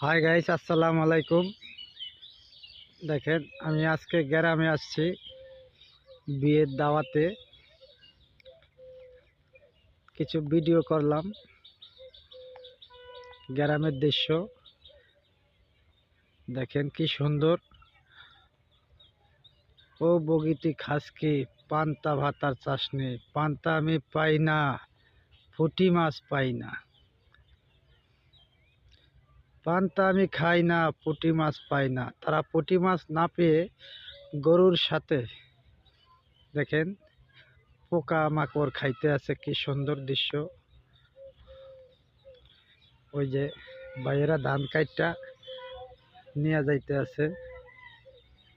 Hi guys, আসসালামু আলাইকুম। দেখেন, আমি আজকে গ্রামে আসছি বিয়ের দাওয়াতে। কিছু ভিডিও করলাম গ্রামের দৃশ্য। দেখেন কি সুন্দর। ও বগিটি খাসকি পান্তা ভাতার চাশনি, পান্তা আমি পাই না, পুঁটি মাছ পাই না। পান্তা আমি খাই না, পুঁটি মাছ পাই না। তারা পুঁটি মাছ না পেয়ে গরুর সাথে দেখেন পোকা মাকড় খাইতে আছে। কি সুন্দর দৃশ্য। ওই যে ভাইয়েরা ধান কাইটটা নিয়ে যাইতে আছে,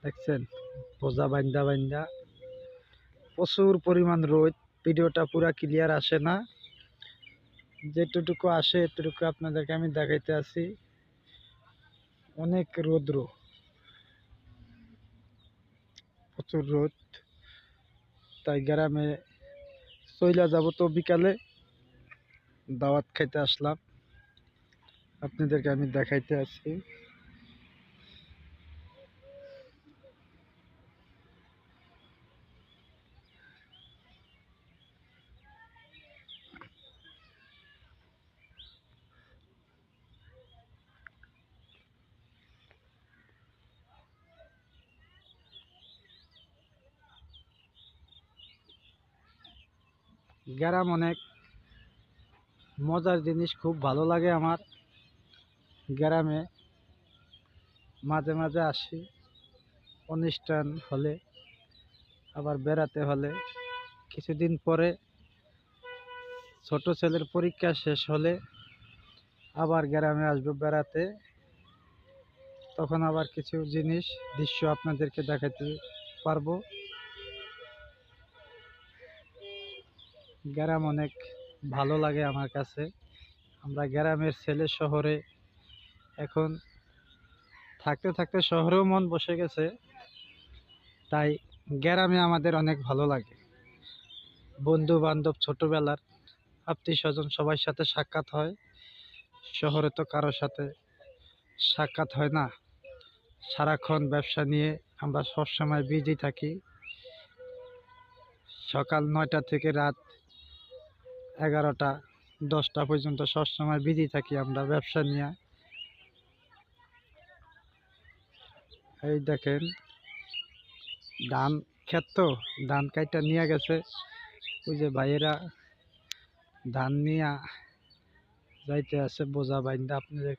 দেখছেন, বোঝা বাইন্দা বাইন্দা। প্রচুর পরিমাণ রোদ। ভিডিওটা পুরা ক্লিয়ার আসে না, যেটুকু আসে এতটুকু আপনাদেরকে আমি দেখাইতে আছি। অনেক রৌদ্র, প্রচুর রোদ। তাই গ্রামে চইলা যাব, তো বিকালে দাওয়াত খাইতে আসলাম, আপনাদেরকে আমি দেখাইতে আছি। গ্রাম অনেক মজার জিনিস, খুব ভালো লাগে আমার। গ্রামে মাঝে মাঝে আসি অনুষ্ঠান হলে, আবার বেড়াতে হলে। কিছুদিন পরে ছোট ছেলের পরীক্ষা শেষ হলে আবার গ্রামে আসবো বেড়াতে। তখন আবার কিছু জিনিস দৃশ্য আপনাদেরকে দেখাতে পারবো। গ্রাম অনেক ভালো লাগে আমার কাছে। আমরা গ্রামের ছেলে, শহরে এখন থাকতে থাকতে শহরেও মন বসে গেছে। তাই গ্রামে আমাদের অনেক ভালো লাগে। বন্ধু বান্ধব, ছোটবেলার আত্মীয় স্বজন সবার সাথে সাক্ষাৎ হয়। শহরে তো কারোর সাথে সাক্ষাৎ হয় না। সারাক্ষণ ব্যবসা নিয়ে আমরা সবসময় বিজি থাকি। সকাল 9টা থেকে রাত 11টা 10টা পর্যন্ত সবসময় বিজি থাকি আমরা ব্যবসা নিয়ে। এই দেখেন, ধান ক্ষেত তো, ধান কাইটা নিয়ে গেছে। ওই যে ভাইয়েরা ধান নিয়ে যাইতে আছে বোঝা বাইন্দা। আপনাদের